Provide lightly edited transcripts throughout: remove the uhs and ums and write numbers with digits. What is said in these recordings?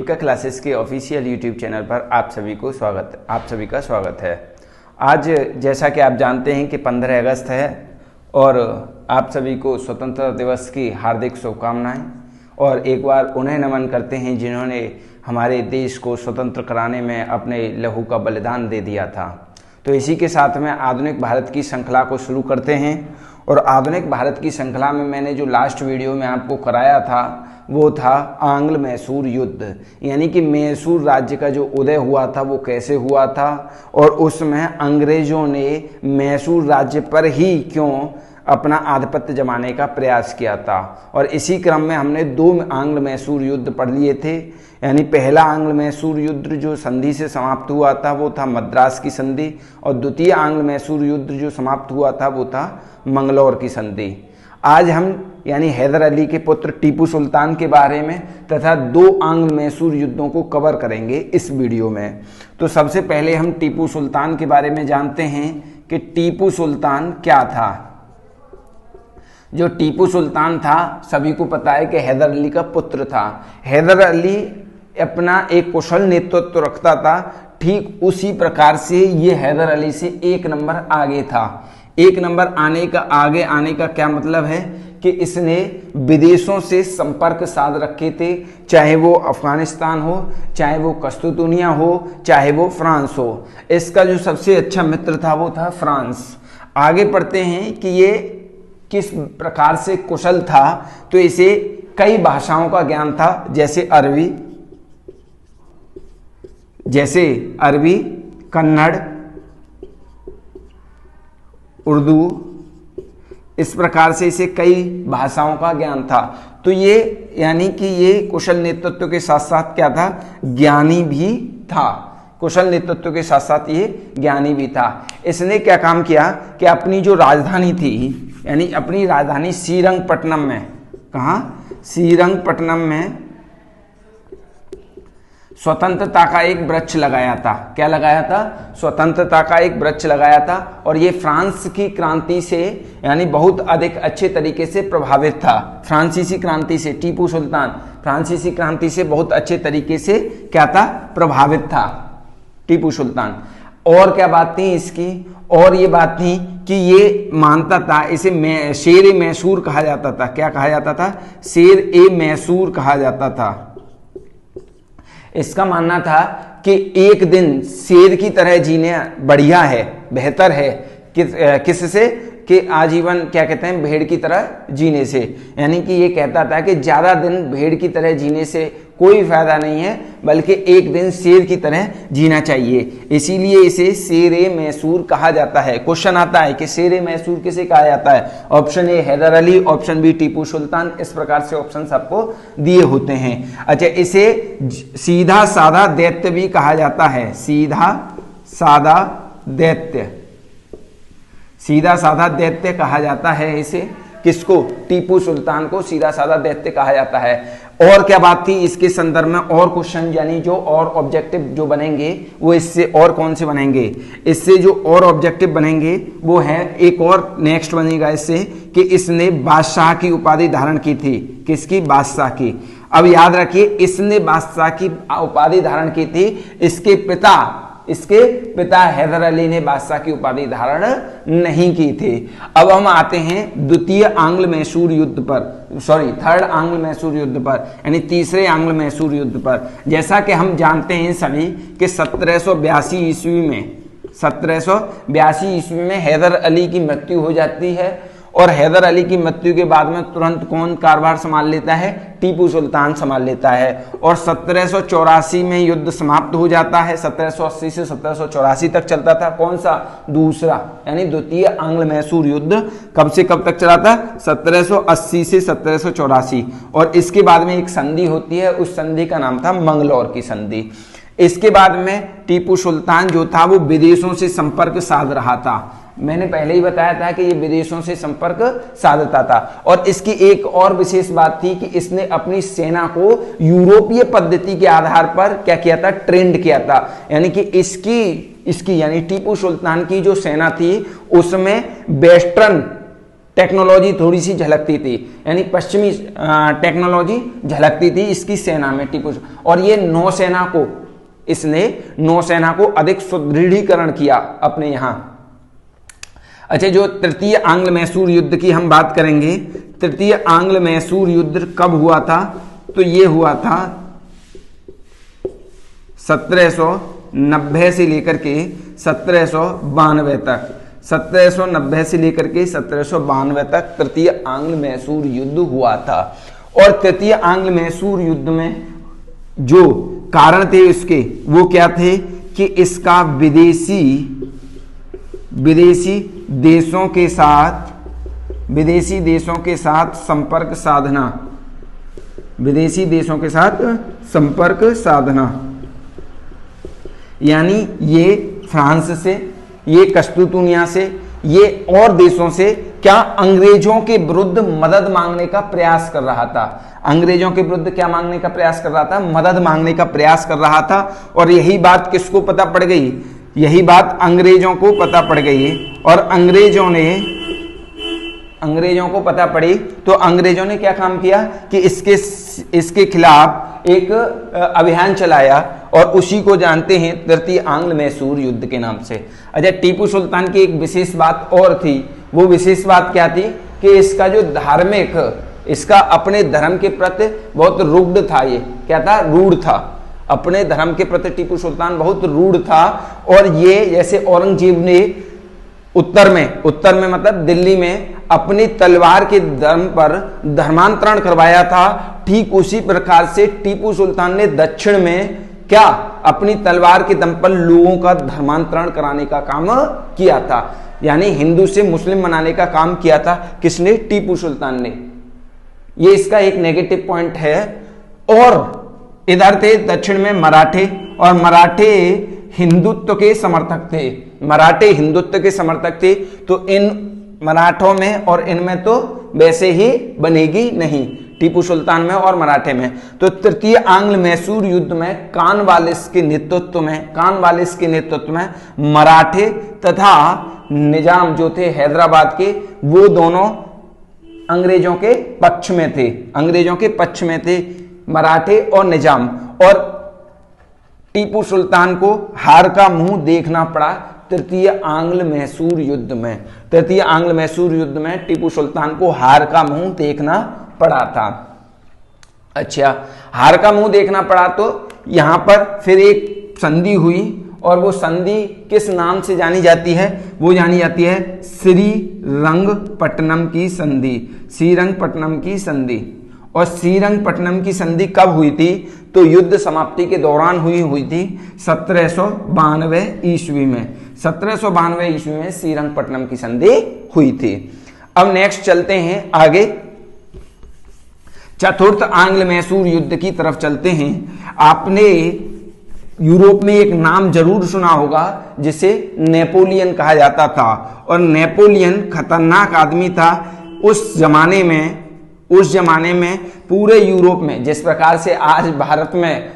का क्लासेस के official YouTube channel पर आप सभी का स्वागत है। आज जैसा कि आप जानते हैं कि 15 अगस्त है और आप सभी को स्वतंत्रता दिवस की हार्दिक शुभकामनाएं और एक बार उन्हें नमन करते हैं जिन्होंने हमारे देश को स्वतंत्र कराने में अपने लहू का बलिदान दे दिया था। तो इसी के साथ में आधुनिक भारत की श्रृंखला को शुरू करते हैं और आधुनिक भारत की श्रृंखला में मैंने जो लास्ट वीडियो में आपको कराया था वो था आंग्ल मैसूर युद्ध, यानी कि मैसूर राज्य का जो उदय हुआ था वो कैसे हुआ था और उसमें अंग्रेजों ने मैसूर राज्य पर ही क्यों अपना आधिपत्य जमाने का प्रयास किया था। और इसी क्रम में हमने दो आंग्ल मैसूर युद्ध पढ़ लिए थे, यानी पहला आंग्ल मैसूर युद्ध जो संधि से समाप्त हुआ था वो था मद्रास की संधि और द्वितीय आंग्ल मैसूर युद्ध जो समाप्त हुआ था वो था मंगलौर की संधि। आज हम यानी हैदर अली के पुत्र टीपू सुल्तान के बारे में तथा दो आंग्ल मैसूर युद्धों को कवर करेंगे इस वीडियो में। तो सबसे पहले हम टीपू सुल्तान के बारे में जानते हैं कि टीपू सुल्तान क्या था। जो टीपू सुल्तान था सभी को पता है कि हैदर अली का पुत्र था। हैदर अली अपना एक कुशल नेतृत्व रखता था, ठीक उसी प्रकार से ये हैदर अली से एक नंबर आगे था। एक नंबर आगे आने का क्या मतलब है कि इसने विदेशों से संपर्क साध रखे थे, चाहे वो अफगानिस्तान हो, चाहे वो कस्तूतुनिया हो, चाहे वो फ्रांस हो। इसका जो सबसे अच्छा मित्र था वो था फ्रांस। आगे पढ़ते हैं कि ये किस प्रकार से कुशल था। तो इसे कई भाषाओं का ज्ञान था, जैसे अरबी, कन्नड़, उर्दू, इस प्रकार से इसे कई भाषाओं का ज्ञान था। तो ये यानी कि ये कुशल नेतृत्व के साथ साथ क्या था, ज्ञानी भी था। कुशल नेतृत्व के साथ साथ ये ज्ञानी भी था। इसने क्या काम किया कि अपनी जो राजधानी थी, यानी अपनी राजधानी श्रीरंगपट्टनम में, कहाँ, श्रीरंगपट्टनम में स्वतंत्रता का एक वृक्ष लगाया था। क्या लगाया था? स्वतंत्रता का एक वृक्ष लगाया था। और ये फ्रांस की क्रांति से यानी बहुत अधिक अच्छे तरीके से प्रभावित था। फ्रांसीसी क्रांति से टीपू सुल्तान फ्रांसीसी क्रांति से बहुत अच्छे तरीके से क्या था, प्रभावित था टीपू सुल्तान। और क्या बात थी इसकी? और ये बात थी कि ये मानता था, इसे शेर ए मैसूर कहा जाता था। क्या कहा जाता था? शेर ए मैसूर कहा जाता था। इसका मानना था कि एक दिन शेर की तरह जीने बढ़िया है, बेहतर है किससे कि आजीवन क्या कहते हैं, भेड़ की तरह जीने से। यानी कि ये कहता था कि ज्यादा दिन भेड़ की तरह जीने से कोई फायदा नहीं है, बल्कि एक दिन शेर की तरह जीना चाहिए। इसीलिए इसे शेर ए मैसूर कहा जाता है। क्वेश्चन आता है कि शेर ए मैसूर किसे कहा जाता है? Option A Haider Ali, option B Tipu Sultan. इस प्रकार से ऑप्शन आपको दिए होते हैं। अच्छा, इसे सीधा साधा दैत्य भी कहा जाता है। सीधा साधा दैत्य कहा जाता है इसे। किसको? टीपू सुल्तान को सीधा साधा दैत्य कहा जाता है। और क्या बात थी इसके संदर्भ में? और क्वेश्चन यानी जो और ऑब्जेक्टिव जो बनेंगे वो इससे और कौन से बनेंगे? इससे जो और ऑब्जेक्टिव बनेंगे वो है, एक और नेक्स्ट बनेगा इससे कि इसने बादशाह की उपाधि धारण की थी। किसकी? बादशाह की। अब याद रखिए, इसने बादशाह की उपाधि धारण की थी। इसके पिता हैदर अली ने बादशाह की उपाधि धारण नहीं की थी। अब हम आते हैं द्वितीय आंग्ल मैसूर युद्ध पर, थर्ड आंग्ल मैसूर युद्ध पर, यानी तीसरे आंग्ल मैसूर युद्ध पर। जैसा कि हम जानते हैं सभी कि 1782 ईस्वी में हैदर अली की मृत्यु हो जाती है और हैदर अली की मृत्यु के बाद में तुरंत कौन कारभार संभाल लेता है? टीपू सुल्तान संभाल लेता है। और 1784 में युद्ध समाप्त हो जाता है। 1780 से 1784 तक चलता था। कौन सा? दूसरा, यानी द्वितीय आंग्ल मैसूर युद्ध कब से कब तक चला था? 1780 से 1784। और इसके बाद में एक संधि होती है, उस संधि का नाम था मंगलौर की संधि। इसके बाद में टीपू सुल्तान जो था वो विदेशों से संपर्क साध रहा था। मैंने पहले ही बताया था कि ये विदेशों से संपर्क साधता था। और इसकी एक और विशेष बात थी कि इसने अपनी सेना को यूरोपीय पद्धति के आधार पर क्या किया था? ट्रेंड किया था। यानी कि इसकी यानी टीपू सुल्तान की जो सेना थी उसमें वेस्टर्न टेक्नोलॉजी थोड़ी सी झलकती थी, यानी पश्चिमी टेक्नोलॉजी झलकती थी इसकी सेना में टीपू। और ये नौसेना को, इसने नौसेना को अधिक सुदृढ़ीकरण किया अपने यहां। अच्छा, जो तृतीय आंग्ल मैसूर युद्ध की हम बात करेंगे। तृतीय आंग्ल मैसूर युद्ध कब हुआ था? तो ये हुआ था 1790 से लेकर के 1792 तक। 1790 से लेकर के 1792 तक तृतीय आंग्ल मैसूर युद्ध हुआ था। और तृतीय आंग्ल मैसूर युद्ध में जो कारण थे इसके, वो क्या थे कि इसका विदेशी देशों के साथ संपर्क साधना, विदेशी देशों के साथ संपर्क साधना, यानी ये फ्रांस से, ये कस्तूतुनिया से, ये और देशों से क्या अंग्रेजों के विरुद्ध मदद मांगने का प्रयास कर रहा था। अंग्रेजों के विरुद्ध क्या मांगने का प्रयास कर रहा था? मदद मांगने का प्रयास कर रहा था। और यही बात किसको पता पड़ गई? यही बात अंग्रेजों को पता पड़ गई। और अंग्रेजों को पता पड़ी तो अंग्रेजों ने क्या काम किया कि इसके खिलाफ एक अभियान चलाया, और उसी को जानते हैं तृतीय आंग्ल मैसूर युद्ध के नाम से। अच्छा, टीपू सुल्तान की एक विशेष बात और थी। वो विशेष बात क्या थी कि इसका जो धार्मिक, इसका अपने धर्म के प्रति बहुत रूढ़ था। ये क्या था? रूढ़ था। अपने धर्म के प्रति टीपू सुल्तान बहुत रूढ़ था। और ये जैसे औरंगजेब ने उत्तर में मतलब दिल्ली में अपनी तलवार के दम पर धर्मांतरण करवाया था, ठीक उसी प्रकार से टीपू सुल्तान ने दक्षिण में क्या अपनी तलवार के दम पर लोगों का धर्मांतरण कराने का काम किया था, यानी हिंदू से मुस्लिम बनाने का काम किया था। किसने? टीपू सुल्तान ने। ये इसका एक नेगेटिव पॉइंट है। और इधर थे दक्षिण में मराठे, और मराठे हिंदुत्व के समर्थक थे। मराठे हिंदुत्व के समर्थक थे, तो इन मराठों में और इनमें तो वैसे ही बनेगी नहीं, टीपू सुल्तान में और मराठे में। तो तृतीय आंग्ल मैसूर युद्ध में कानवालिस के नेतृत्व में मराठे तथा निजाम जो थे हैदराबाद के, वो दोनों अंग्रेजों के पक्ष में थे, मराठे और निजाम। और टीपू सुल्तान को हार का मुंह देखना पड़ा तृतीय आंग्ल मैसूर युद्ध में। तृतीय आंग्ल मैसूर युद्ध में टीपू सुल्तान को हार का मुंह देखना पड़ा था। अच्छा, हार का मुंह देखना पड़ा तो यहां पर फिर एक संधि हुई, और वो संधि किस नाम से जानी जाती है? वो जानी जाती है श्रीरंगपट्टनम की संधि। श्रीरंगपट्टनम की संधि। और श्रीरंगपट्टनम की संधि कब हुई थी? तो युद्ध समाप्ति के दौरान हुई थी 1792 ईस्वी में। 1792 ईस्वी में श्रीरंगपट्टनम की संधि हुई थी। अब नेक्स्ट चलते हैं आगे, चतुर्थ आंग्ल मैसूर युद्ध की तरफ चलते हैं। आपने यूरोप में एक नाम जरूर सुना होगा जिसे नेपोलियन कहा जाता था। और नेपोलियन खतरनाक आदमी था उस जमाने में पूरे यूरोप में। जिस प्रकार से आज भारत में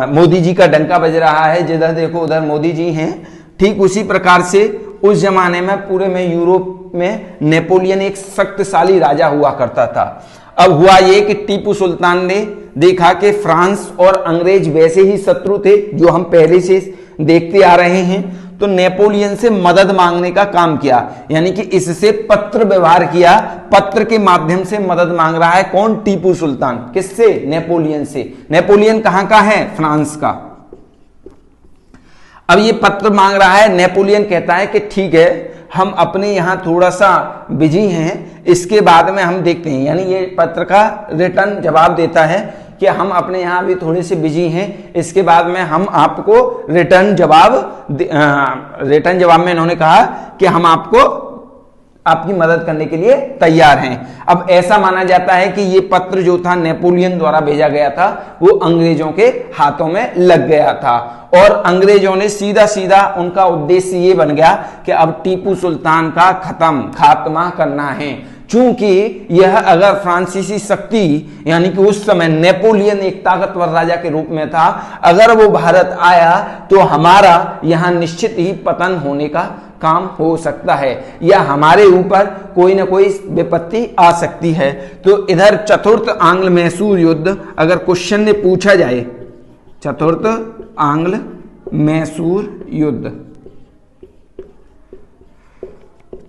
मोदी जी का डंका बज रहा है, जिधर देखो उधर मोदी जी हैं, ठीक उसी प्रकार से उस जमाने में पूरे में यूरोप में नेपोलियन एक शक्तिशाली राजा हुआ करता था। अब हुआ ये कि टीपू सुल्तान ने देखा कि फ्रांस और अंग्रेज वैसे ही शत्रु थे जो हम पहले से देखते आ रहे हैं, तो नेपोलियन से मदद मांगने का काम किया, यानी कि इससे पत्र व्यवहार किया। पत्र के माध्यम से मदद मांग रहा है कौन? टीपू सुल्तान। किससे? नेपोलियन से। नेपोलियन कहां का है? फ्रांस का। अब ये पत्र मांग रहा है। नेपोलियन कहता है कि ठीक है, हम अपने यहां थोड़ा सा बिजी हैं, इसके बाद में हम देखते हैं। यानी ये पत्र का रिटर्न जवाब देता है कि हम अपने यहाँ भी थोड़े से बिजी हैं, इसके बाद में हम आपको रिटर्न जवाब में इन्होंने कहा कि हम आपकी मदद करने के लिए तैयार हैं। अब ऐसा माना जाता है कि ये पत्र जो था नेपोलियन द्वारा भेजा गया था, वो अंग्रेजों के हाथों में लग गया था। और अंग्रेजों ने सीधा उनका उद्देश्य ये बन गया कि अब टीपू सुल्तान का खात्मा करना है। चूंकि यह अगर फ्रांसीसी शक्ति, यानी कि उस समय नेपोलियन एक ताकतवर राजा के रूप में था, अगर वो भारत आया तो हमारा यहां निश्चित ही पतन होने का काम हो सकता है या हमारे ऊपर कोई ना कोई विपत्ति आ सकती है। तो इधर चतुर्थ आंग्ल मैसूर युद्ध अगर क्वेश्चन ने पूछा जाए, चतुर्थ आंग्ल मैसूर युद्ध,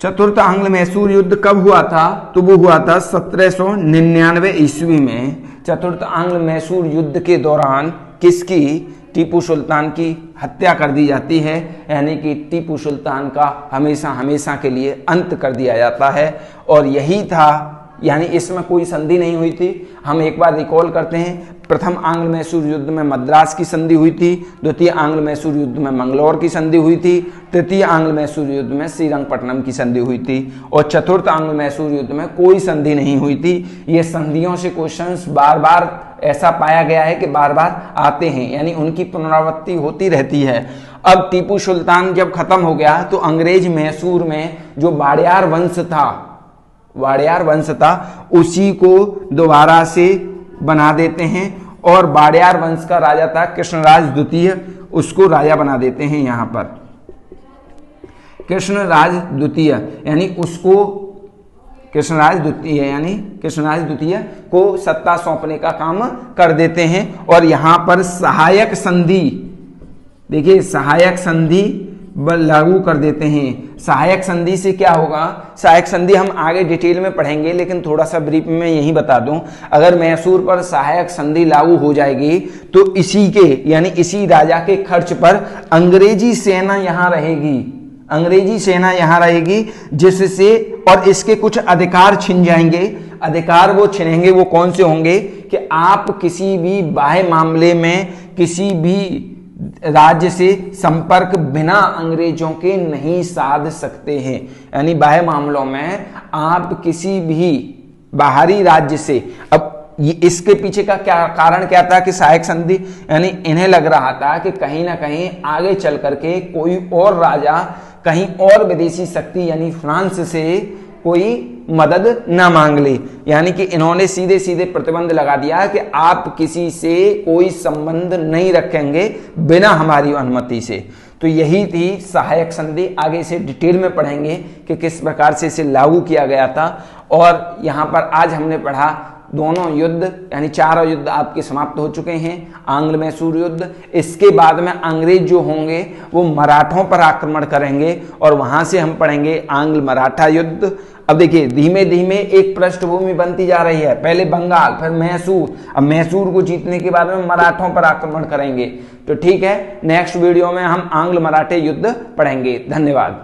चतुर्थ आंग्ल मैसूर युद्ध कब हुआ था? तो वो हुआ था 1799 ईस्वी में। चतुर्थ आंग्ल मैसूर युद्ध के दौरान किसकी? टीपू सुल्तान की हत्या कर दी जाती है, यानी कि टीपू सुल्तान का हमेशा हमेशा के लिए अंत कर दिया जाता है। और यही था, यानी इसमें कोई संधि नहीं हुई थी। हम एक बार रिकॉल करते हैं, प्रथम आंग्ल मैसूर युद्ध में मद्रास की संधि हुई थी, द्वितीय आंग्ल मैसूर युद्ध में मंगलौर की संधि हुई थी, तृतीय आंग्ल मैसूर युद्ध में श्रीरंगपट्टनम की संधि हुई थी, और चतुर्थ आंग्ल मैसूर युद्ध में कोई संधि नहीं हुई थी। ये संधियों से क्वेश्चंस बार बार ऐसा पाया गया है कि बार बार आते हैं, यानी उनकी पुनरावृत्ति होती रहती है। अब टीपू सुल्तान जब खत्म हो गया तो अंग्रेज मैसूर में जो वाडियार वंश था, वाडियार वंश था, उसी को दोबारा से बना देते हैं और वाडियार वंश का राजा था कृष्णराज द्वितीय, उसको राजा बना देते हैं। यहां पर कृष्णराज द्वितीय यानी उसको कृष्णराज द्वितीय यानी कृष्णराज द्वितीय को सत्ता सौंपने का काम कर देते हैं। और यहां पर सहायक संधि, देखिए सहायक संधि लागू कर देते हैं। सहायक संधि से क्या होगा? सहायक संधि हम आगे डिटेल में पढ़ेंगे, लेकिन थोड़ा सा ब्रीफ में यही बता दूं, अगर मैसूर पर सहायक संधि लागू हो जाएगी तो इसी के यानी इसी राजा के खर्च पर अंग्रेजी सेना यहां रहेगी, अंग्रेजी सेना यहां रहेगी, जिससे और इसके कुछ अधिकार छिन जाएंगे। अधिकार वो छिनेंगे, वो कौन से होंगे कि आप किसी भी बाह्य मामले में किसी भी राज्य से संपर्क बिना अंग्रेजों के नहीं साध सकते हैं। यानी बाह्य मामलों में आप किसी भी बाहरी राज्य से, अब इसके पीछे का क्या कारण क्या था कि सहायक संधि, यानी इन्हें लग रहा था कि कहीं ना कहीं आगे चल करके कोई और राजा कहीं और विदेशी शक्ति यानी फ्रांस से कोई मदद ना मांग ले, यानी कि इन्होंने सीधे सीधे प्रतिबंध लगा दिया कि आप किसी से कोई संबंध नहीं रखेंगे बिना हमारी अनुमति से। तो यही थी सहायक संधि। आगे से डिटेल में पढ़ेंगे कि किस प्रकार से इसे लागू किया गया था। और यहाँ पर आज हमने पढ़ा दोनों युद्ध, यानी चारों युद्ध आपके समाप्त हो चुके हैं। आंग्ल मैसूर युद्ध, इसके बाद में अंग्रेज जो होंगे वो मराठों पर आक्रमण करेंगे और वहां से हम पढ़ेंगे आंग्ल मराठा युद्ध। अब देखिए धीमे धीमे एक पृष्ठभूमि बनती जा रही है, पहले बंगाल फिर मैसूर, अब मैसूर को जीतने के बाद में मराठों पर आक्रमण करेंगे। तो ठीक है, नेक्स्ट वीडियो में हम आंग्ल मराठे युद्ध पढ़ेंगे। धन्यवाद।